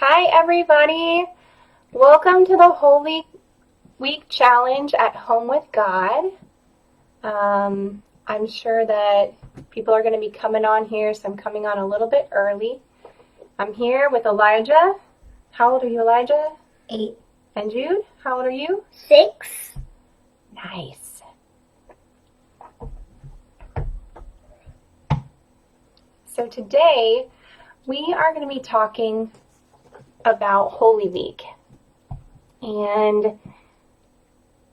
Hi, everybody. Welcome to the Holy Week Challenge at Home with God. I'm sure that people are going to be coming on here, so I'm coming on a little bit early. I'm here with Elijah. How old are you, Elijah? 8. And Jude, how old are you? 6. Nice. So today, we are going to be talking about Holy Week. And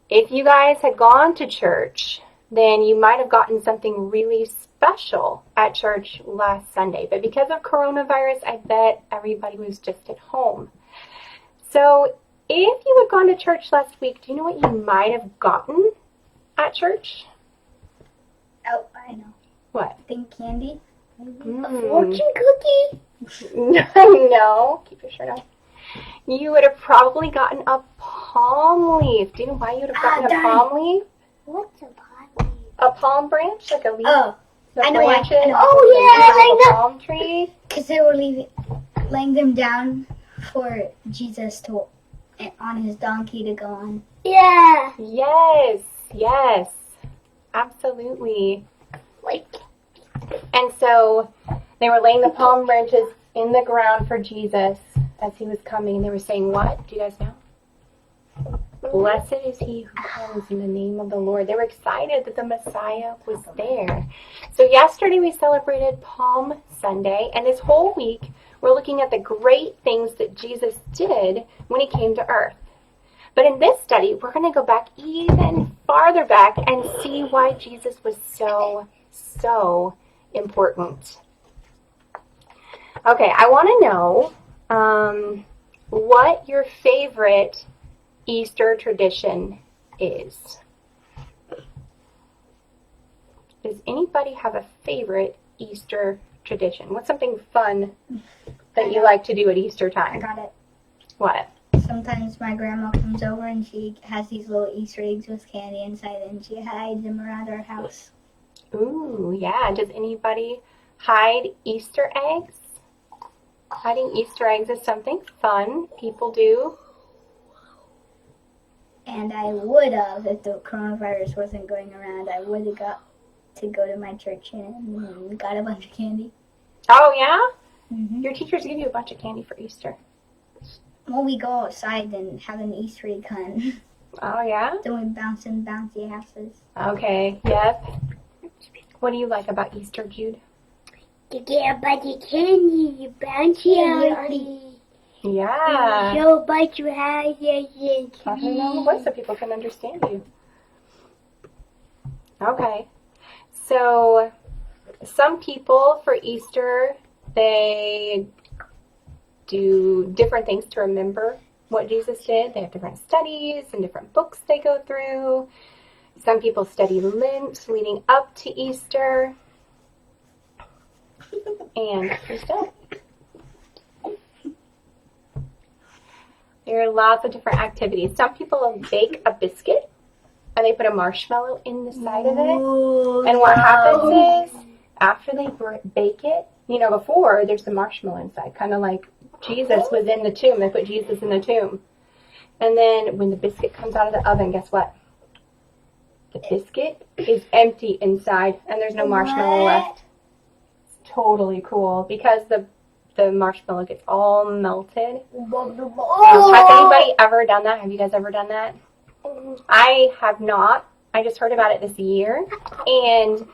if you guys had gone to church, then you might have gotten something really special at church last Sunday. But because of coronavirus, I bet everybody was just at home. So if you had gone to church last week, do you know what you might have gotten at church? Oh, I know. What? I think candy. Mm. A fortune cookie? No. Keep your shirt on. You would have probably gotten a palm leaf. Do you know why you would have gotten a palm leaf? What's a palm leaf? A palm branch, like a leaf. Oh, the I know why. branches. Oh, yeah, I like that. Palm tree. Because they were laying them down for Jesus to on his donkey to go on. Yeah. Yes, absolutely. And so they were laying the palm branches in the ground for Jesus as he was coming. They were saying, what? Do you guys know? Blessed is he who comes in the name of the Lord. They were excited that the Messiah was there. So yesterday we celebrated Palm Sunday, and this whole week we're looking at the great things that Jesus did when he came to earth. But in this study, we're going to go back even farther back and see why Jesus was so important. Okay, I want to know what your favorite Easter tradition is. Does anybody have a favorite Easter tradition? What's something fun that you like to do at Easter time? I got it. What? Sometimes my grandma comes over and she has these little Easter eggs with candy inside and she hides them around our house. Ooh, yeah. Does anybody hide Easter eggs? Hiding Easter eggs is something fun people do. And I would have, if the coronavirus wasn't going around, I would have got to go to my church and got a bunch of candy. Oh, yeah? Mm-hmm. Your teachers give you a bunch of candy for Easter. Well, we go outside and have an Easter egg hunt. Oh, yeah? Then we bounce in bouncy houses. Okay, yep. What do you like about Easter, Jude? To get a bunch of candy, you bouncy houses. Yeah. Show a bunch of houses and Talk in normal voice so people can understand you. Okay. So, some people for Easter, they do different things to remember what Jesus did. They have different studies and different books they go through. Some people study Lent leading up to Easter. And please don't. There are lots of different activities. Some people bake a biscuit and they put a marshmallow in the side of it. Ooh, And what happens is, after they bake it, before there's the marshmallow inside, kind of like Jesus was in the tomb. They put Jesus in the tomb. And then when the biscuit comes out of the oven, guess what? The biscuit is empty inside and there's no marshmallow left. It's totally cool because the marshmallow gets all melted. Has anybody ever done that? Have you guys ever done that? I have not. I just heard about it this year. And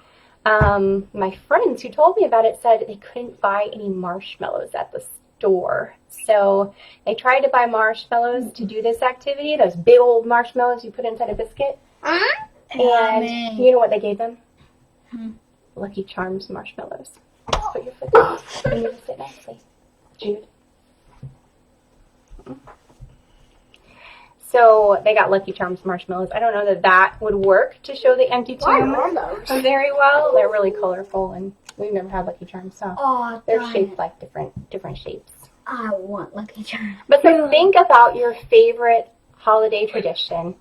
my friends who told me about it said they couldn't buy any marshmallows at the store. So they tried to buy marshmallows to do this activity, those big old marshmallows you put inside a biscuit. And you know what they gave them? Lucky Charms marshmallows. Put your foot down. And you just sit nicely. Jude. So they got Lucky Charms marshmallows. I don't know that would work to show the empty tomb very well. They're really colorful, and we've never had Lucky Charms, so they're shaped like different shapes. I want Lucky Charms. But so think about your favorite holiday tradition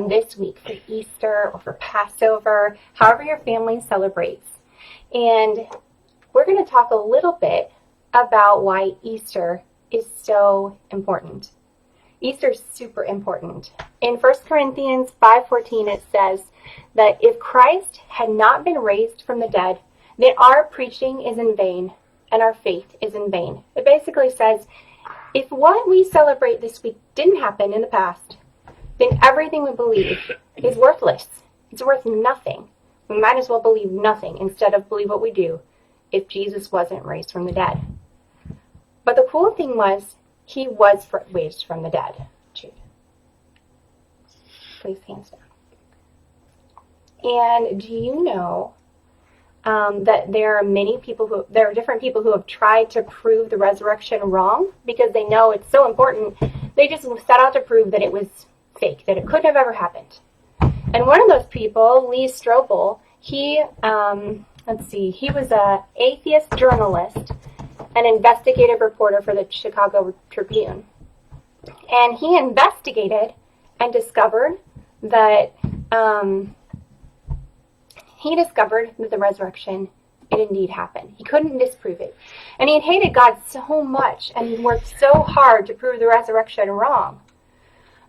this week for Easter or for Passover, however your family celebrates. And we're going to talk a little bit about why Easter is so important. Easter is super important. In 1 Corinthians 5:14 it says that if Christ had not been raised from the dead, then our preaching is in vain and our faith is in vain. It basically says if what we celebrate this week didn't happen in the past, then everything we believe is worthless. It's worth nothing. We might as well believe nothing instead of believe what we do if Jesus wasn't raised from the dead. But the cool thing was, he was raised from the dead. Jude, please hands down. And do you know that there are different people who have tried to prove the resurrection wrong because they know it's so important. They just set out to prove that it was fake, that it couldn't have ever happened. And one of those people, Lee Strobel, he was an atheist journalist, an investigative reporter for the Chicago Tribune. And he investigated and discovered that the resurrection, it indeed happened. He couldn't disprove it. And he had hated God so much and worked so hard to prove the resurrection wrong.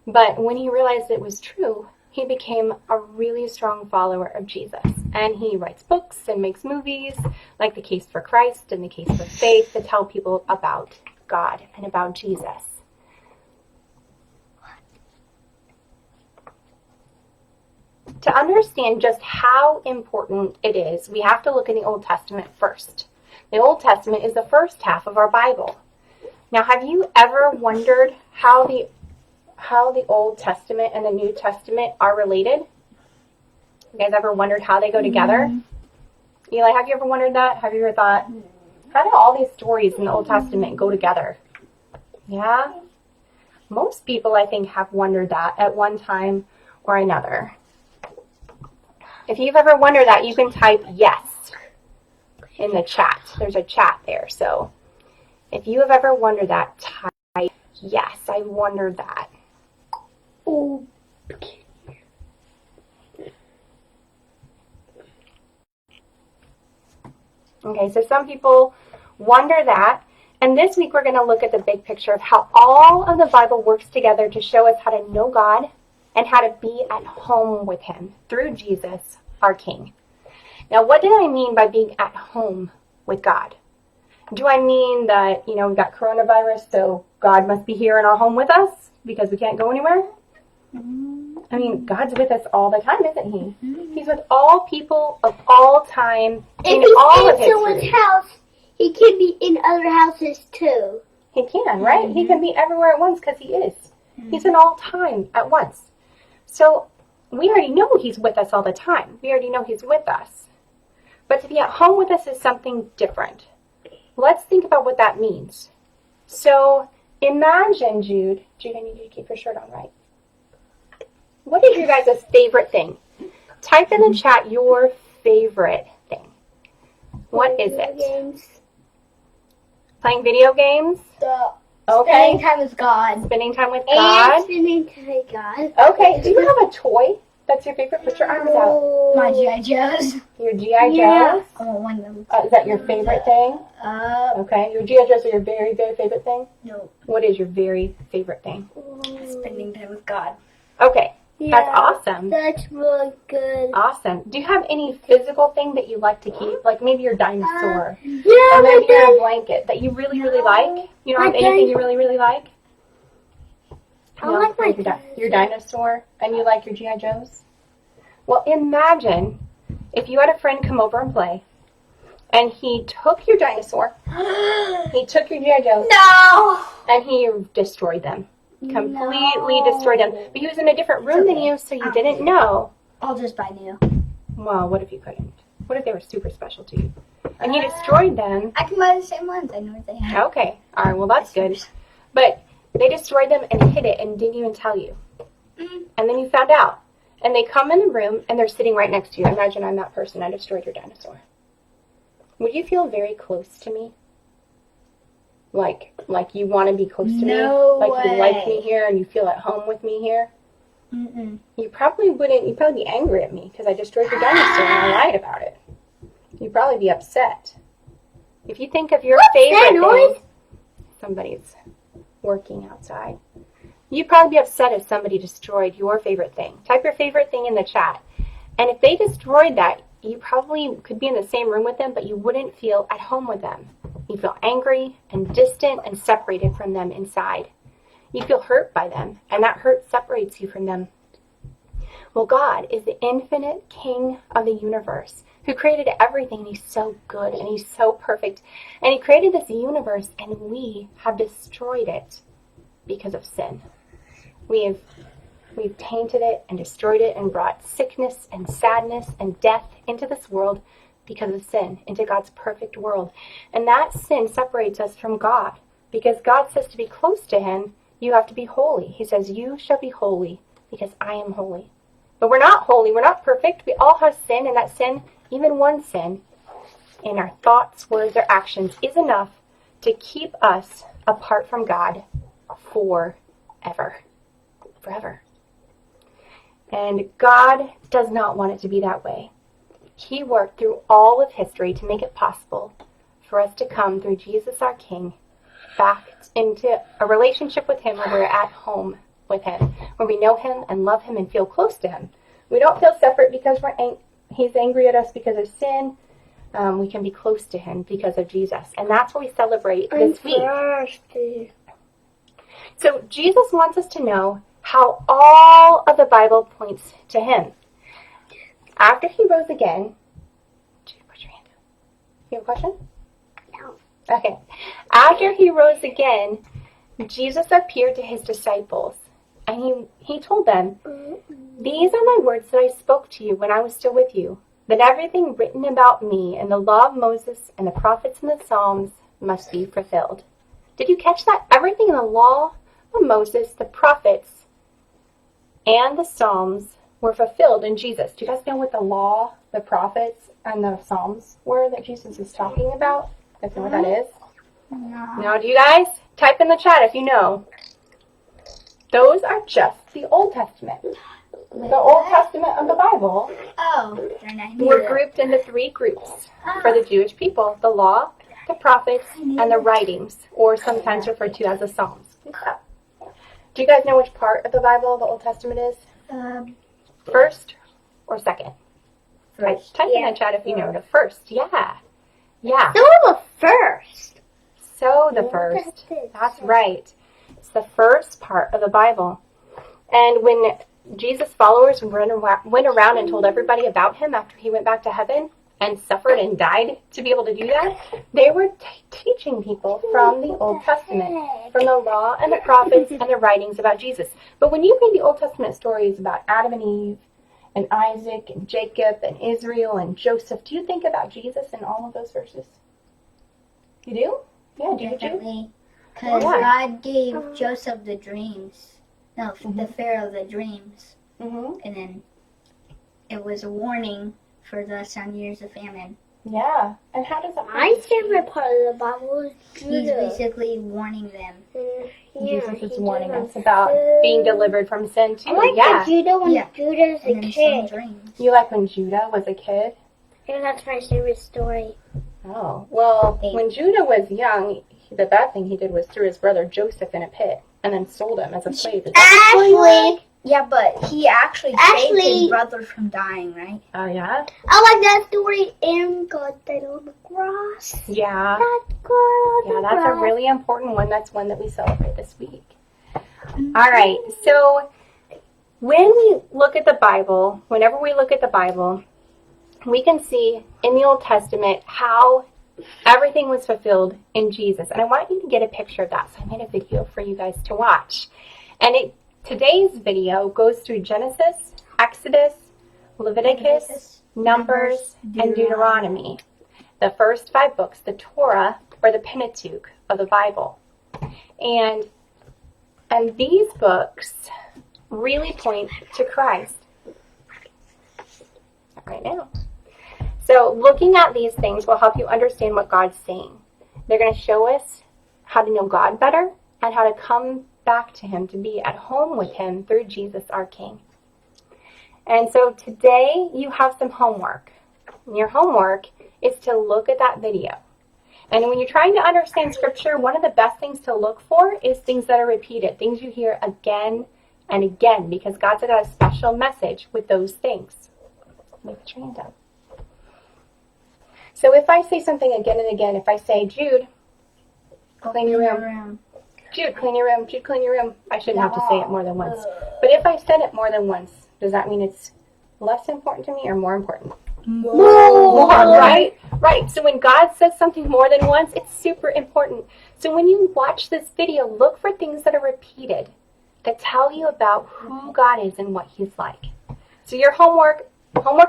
But when he realized it was true, he became a really strong follower of Jesus. And he writes books and makes movies, like The Case for Christ and The Case for Faith, to tell people about God and about Jesus. To understand just how important it is, we have to look in the Old Testament first. The Old Testament is the first half of our Bible. Now, have you ever wondered how the Old Testament and the New Testament are related? You guys ever wondered how they go together? Eli, have you ever wondered that? Have you ever thought, how do all these stories in the Old Testament go together? Yeah? Most people, I think, have wondered that at one time or another. If you've ever wondered that, you can type yes in the chat. There's a chat there. So if you have ever wondered that, type yes, I've wondered that. Oh. Okay, so some people wonder that. And this week we're going to look at the big picture of how all of the Bible works together to show us how to know God and how to be at home with him through Jesus, our King. Now, what did I mean by being at home with God? Do I mean that, we've got coronavirus, so God must be here in our home with us because we can't go anywhere? I mean, God's with us all the time, isn't he? He's with all people of all time in all of history. If he's in someone's house, he can be in other houses too. He can, right? He can be everywhere at once because he is. He's in all time at once. So we already know he's with us all the time. We already know he's with us. But to be at home with us is something different. Let's think about what that means. So imagine, Jude, I need you to keep your shirt on, right? What is your guys' favorite thing? Type in the chat your favorite thing. What is it? Games. Playing video games? Okay. Spending time with God. Spending time with God. And spending time with God. Okay. Do you have a toy that's your favorite? Put your arms out. My G.I. Joes. Your G.I. Yeah. Joes? I want one of them. Is that your favorite thing? Okay. Your G.I. Joes are your very, very favorite thing? No. What is your very favorite thing? Spending time with God. Okay. Yeah, That's awesome. That's really good. Awesome. Do you have any physical thing that you like to keep? Like maybe your dinosaur. Yeah, Or maybe your blanket that you really, really like? You don't have anything you really, really like? I like my your dinosaur and you like your G.I. Joes? Well, imagine if you had a friend come over and play and he took your dinosaur, he took your G.I. Joes, No! and he destroyed them. Completely destroyed them. But he was in a different room than you, so you didn't know. I'll just buy new. Well, what if you couldn't? What if they were super special to you? And he destroyed them. I can buy the same ones. I know what they have. Okay. All right. Well, that's good. But they destroyed them and hid it and didn't even tell you. And then you found out. And they come in the room and they're sitting right next to you. Imagine I'm that person. I destroyed your dinosaur. Would you feel very close to me? Like you want to be close to No me? Like you like way. me here and you feel at home with me here? Mm-mm. You probably wouldn't. You'd probably be angry at me because I destroyed your dinosaur and I lied about it. You'd probably be upset. If you think of your favorite that noise? thing, somebody's working outside. You'd probably be upset if somebody destroyed your favorite thing. Type your favorite thing in the chat. And if they destroyed that, you probably could be in the same room with them, but you wouldn't feel at home with them. You feel angry and distant and separated from them inside. You feel hurt by them, and that hurt separates you from them. Well, God is the infinite King of the universe who created everything, and He's so good, and He's so perfect. And He created this universe, and we have destroyed it because of sin. We've tainted it and destroyed it and brought sickness and sadness and death into this world because of sin, into God's perfect world. And that sin separates us from God, because God says to be close to Him, you have to be holy. He says, you shall be holy because I am holy. But we're not holy. We're not perfect. We all have sin, and that sin, even one sin, in our thoughts, words, or actions, is enough to keep us apart from God forever. Forever. And God does not want it to be that way. He worked through all of history to make it possible for us to come through Jesus our King back into a relationship with Him where we're at home with Him, where we know Him and love Him and feel close to Him. We don't feel separate because He's angry at us because of sin. We can be close to Him because of Jesus. And that's what we celebrate this week. So Jesus wants us to know how all of the Bible points to Him. After He rose again, put your hand up. You have a question? No. Okay. After He rose again, Jesus appeared to His disciples, and he told them, "These are my words that I spoke to you when I was still with you, that everything written about me in the law of Moses and the prophets and the Psalms must be fulfilled." Did you catch that? Everything in the law of Moses, the prophets, and the Psalms were fulfilled in Jesus. Do you guys know what the law, the prophets, and the Psalms were that Jesus is talking about? You guys know what that is? No, do you guys? Type in the chat if you know. Those are just the Old Testament. The Old Testament of the Bible were grouped into 3 groups for the Jewish people: the law, the prophets, and the writings, or sometimes referred to as the Psalms. Do you guys know which part of the Bible the Old Testament is? First or second? First. Type in the chat if you know the first. Yeah. The first. So the first. That's right. It's the first part of the Bible. And when Jesus' followers went around and told everybody about Him after He went back to heaven and suffered and died to be able to do that, they were teaching people from the Old Testament, from the law and the prophets and the writings about Jesus. But when you read the Old Testament stories about Adam and Eve and Isaac and Jacob and Israel and Joseph, do you think about Jesus in all of those verses? You do? Yeah, do you? Definitely. Because God gave Joseph the dreams. No, the Pharaoh the dreams. Mm-hmm. And then it was a warning for the 7 years of famine. Yeah. And how does that My favorite part of the Bible is He's Judah. basically warning them. Jesus is warning us about being delivered from sin too. I like Yeah. the Judah when Yeah. Judah's a And then some kid. dreams. You like when Judah was a kid? And that's my favorite story. Oh. Well, when Judah was young, the bad thing he did was threw his brother Joseph in a pit and then sold him as a slave. Is that the story you like? Yeah, but he actually saved his brother from dying, right? Oh, yeah? I like that story. And God died on the cross. Yeah. That's God on Yeah, the that's a cross. really important one. That's one that we celebrate this week. All right. So when we look at the Bible, whenever we look at the Bible, we can see in the Old Testament how everything was fulfilled in Jesus. And I want you to get a picture of that. So I made a video for you guys to watch. And today's video goes through Genesis, Exodus, Leviticus, Numbers, and Deuteronomy. The first 5 books, the Torah, or the Pentateuch of the Bible. And these books really point to Christ right now. So looking at these things will help you understand what God's saying. They're going to show us how to know God better and how to come back to Him, to be at home with Him through Jesus our King. And so today you have some homework. And your homework is to look at that video And when you're trying to understand Scripture, one of the best things to look for is things that are repeated, things you hear again and again, because God's got a special message with those things. Make the hand up. So if I say something again and again, if I say, Jude, clean your room. Jude, clean your room. Jude, clean your room. I shouldn't have to say it more than once. But if I said it more than once, does that mean it's less important to me or more important? More, right? Right. So when God says something more than once, it's super important. So when you watch this video, look for things that are repeated that tell you about who God is and what He's like. So your homework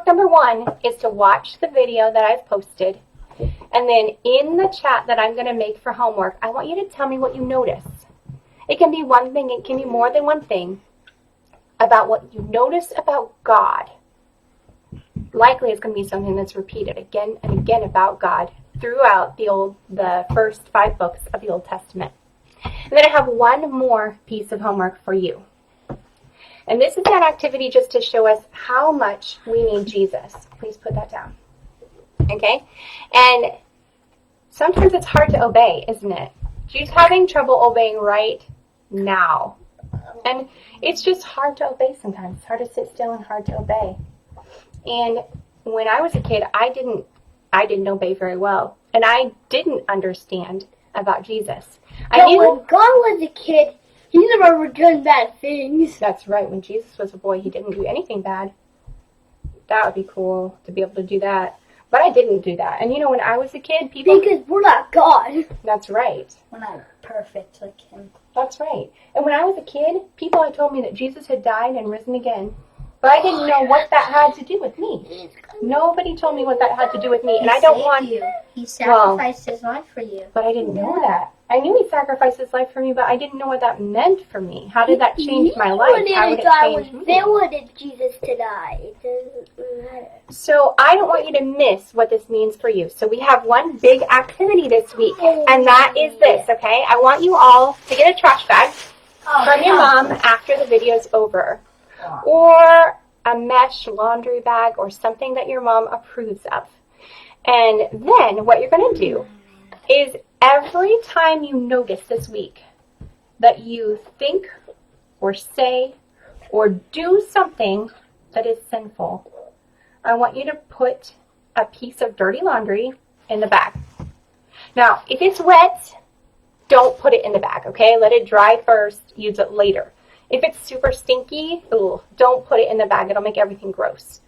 number 1 is to watch the video that I've posted. And then in the chat that I'm going to make for homework, I want you to tell me what you notice. It can be one thing, it can be more than one thing about what you notice about God. Likely it's going to be something that's repeated again and again about God throughout the first 5 books of the Old Testament. And then I have one more piece of homework for you. And this is that activity just to show us how much we need Jesus. Please put that down. Okay? And sometimes it's hard to obey, isn't it? She's having trouble obeying right now. And it's just hard to obey sometimes. It's hard to sit still and hard to obey. And when I was a kid, I didn't obey very well. And I didn't understand about Jesus. I knew when God was a kid, He never done bad things. That's right. When Jesus was a boy, He didn't do anything bad. That would be cool to be able to do that. But I didn't do that. And when I was a kid, people... Because we're not God. That's right. We're not perfect like Him. That's right. And when I was a kid, people had told me that Jesus had died and risen again. But I didn't know what that had to do with me. Nobody told me what that had to do with me. And I don't want... you. He sacrificed His life for you. But I didn't know that. I knew He sasacrificed His life for me, but I didn't know what that meant for me. How did that change my life? How would it change me? They wanted Jesus to die. It doesn't matter. So I don't want you to miss what this means for you. So we have one big activity this week, and that is this, okay? I want you all to get a trash bag from your mom after the video's over, or a mesh laundry bag or something that your mom approves of. And then what you're going to do is every time you notice this week that you think or say or do something that is sinful, I want you to put a piece of dirty laundry in the bag. Now, if it's wet, don't put it in the bag, okay? Let it dry first, use it later. If it's super stinky, don't put it in the bag. It'll make everything gross.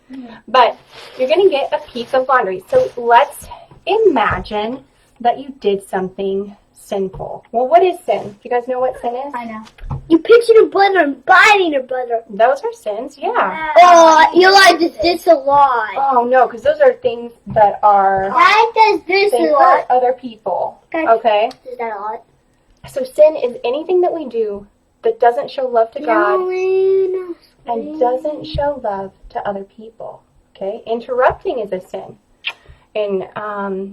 But you're going to get a piece of laundry. So let's imagine that you did something sinful. Well, what is sin? Do you guys know what sin is? I know. You pinching your brother and biting your brother. Those are sins, yeah. Oh, Eli just did a lot. Oh, no, because those are things that are... That does this They a hurt lot. other people, okay? Is that a lot? So sin is anything that we do that doesn't show love to God and doesn't show love to other people, okay? Interrupting is a sin. And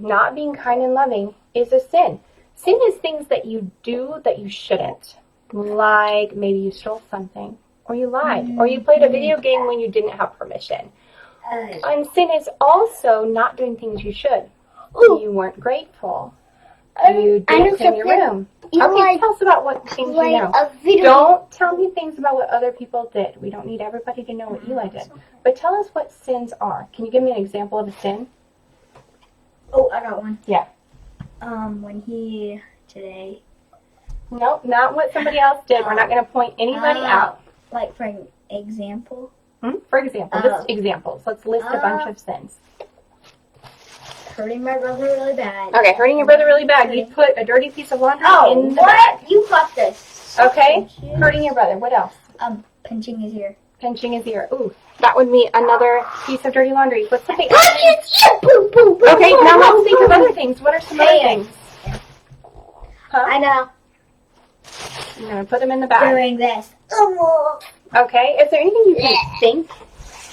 not being kind and loving is a sin. Sin is things that you do that you shouldn't. Like maybe you stole something, or you lied, or you played a video game when you didn't have permission. And sin is also not doing things you should. You weren't grateful. You didn't clean your room. Okay, tell us about what things you know. Don't tell me things about what other people did. We don't need everybody to know what Eli did. But tell us what sins are. Can you give me an example of a sin? Oh, I got one. Yeah. When he today. No, not what somebody else did. We're not going to point anybody out. Like for an example. For example, just examples. Let's list a bunch of sins. Hurting my brother really bad. Okay, hurting your brother really bad. You put a dirty piece of laundry in the what? bag. You got this. Okay, hurting your brother. What else? Pinching his ear. Pinching his ear. Ooh, that would be another piece of dirty laundry. What's something else? Okay, now let's think of other things. What are some other things? Huh? I know. I'm going to put them in the bag. Doing this. Okay, is there anything you can think?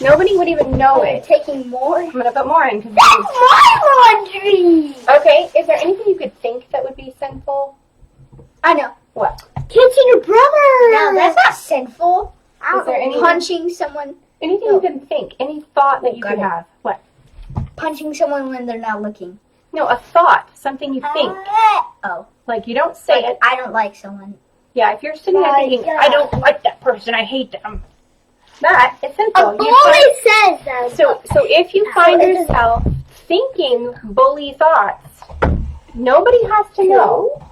Nobody would even know it. Taking more. I'm going to put more in. That's my laundry. Okay, is there anything you could think that would be sinful? I know. What? Pinching your brother. No, that's not sinful. Is there anything, Punching someone. anything you can think? Any thought that you could have? What? Punching someone when they're not looking. No, a thought, something you think. Oh. Like, you don't say Like, it. I don't like someone. Yeah, if you're sitting there thinking, yeah. I don't like that person, I hate them. That is A simple. bully says that. So if you find So it doesn't- yourself thinking bully thoughts, nobody has to know.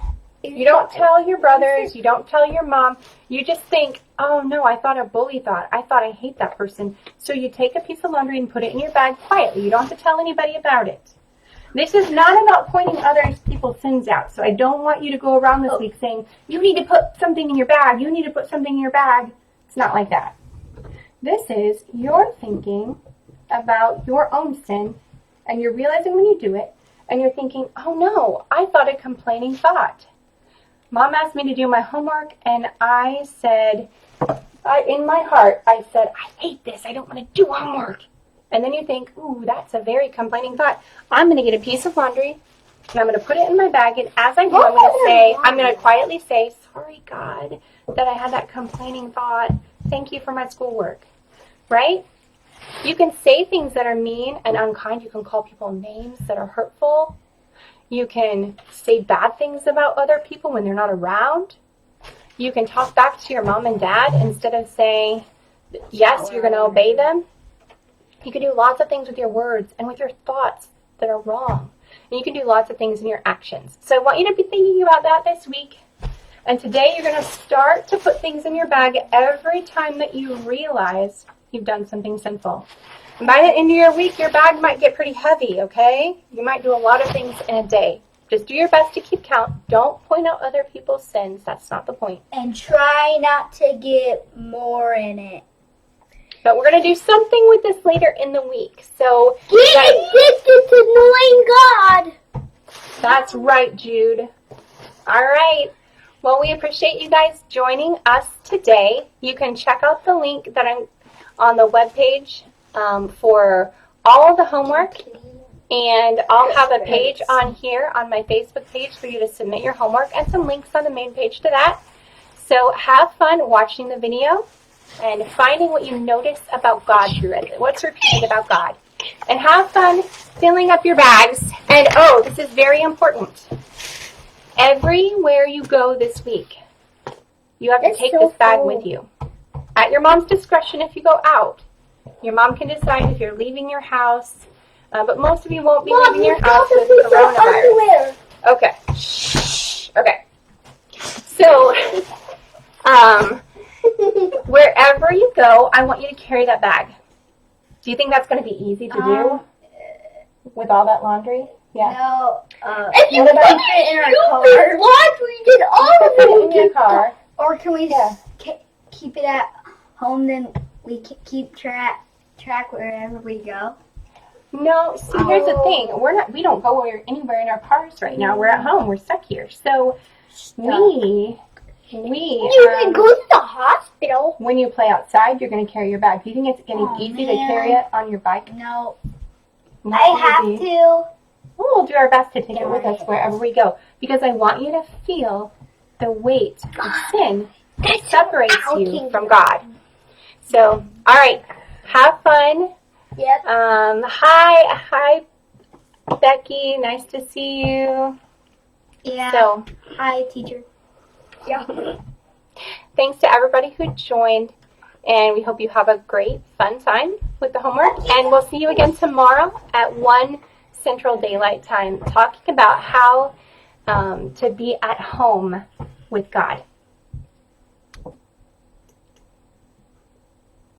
You don't tell your brothers, you don't tell your mom. You just think, oh no, I thought a bully thought. I thought I hate that person. So you take a piece of laundry and put it in your bag quietly. You don't have to tell anybody about it. This is not about pointing other people's sins out. So I don't want you to go around this week saying, you need to put something in your bag. You need to put something in your bag. It's not like that. This is you're thinking about your own sin, and you're realizing when you do it, and you're thinking, oh no, I thought a complaining thought. Mom asked me to do my homework, and I said, in my heart, I said, I hate this. I don't want to do homework. And then you think, ooh, that's a very complaining thought. I'm going to get a piece of laundry, and I'm going to put it in my bag, and as I do, I'm going to quietly say, sorry, God, that I had that complaining thought. Thank you for my schoolwork. Right? You can say things that are mean and unkind. You can call people names that are hurtful. You can say bad things about other people when they're not around. You can talk back to your mom and dad instead of saying, yes, you're going to obey them. You can do lots of things with your words and with your thoughts that are wrong. And you can do lots of things in your actions. So I want you to be thinking about that this week. And today you're going to start to put things in your bag every time that you realize you've done something sinful. And by the end of your week, your bag might get pretty heavy, okay? You might do a lot of things in a day. Just do your best to keep count. Don't point out other people's sins. That's not the point. And try not to get more in it. But we're going to do something with this later in the week. So Get addicted to knowing God. that's right, Jude. All right. Well, we appreciate you guys joining us today. You can check out the link that I'm on the webpage for all of the homework. And I'll have a page on here on my Facebook page for you to submit your homework and some links on the main page to that. So have fun watching the video and finding what you notice about God through it. What's repeated about God. And have fun filling up your bags. And oh, this is very important. Everywhere you go this week, you have to take this bag with you. At your mom's discretion if you go out. Your mom can decide if you're leaving your house, but most of you won't be leaving your house with coronavirus. Okay. Shh. Okay. So, wherever you go, I want you to carry that bag. Do you think that's going to be easy to do with all that laundry? Yeah. No. If you What about put it in our stupid car? laundry, did all of Put it it in your car. Or can we Yeah. keep it at home? Then we keep track wherever we go. No, see, here's the thing. We don't go anywhere in our cars right now. We're at home. We're stuck here. So we You can go to the hospital. when you play outside, you're going to carry your bag. Do you think it's getting easy to carry it on your bike? No. Not I have easy. to. We'll do our best to take it with us wherever we go because I want you to feel the weight of sin that separates you from God. So, all right, have fun. Yep. Hi, Becky. Nice to see you. Yeah. So, Hi, teacher. Yeah. thanks to everybody who joined, and we hope you have a great, fun time with the homework. And we'll see you again tomorrow at 1 Central Daylight Time, talking about how to be at home with God.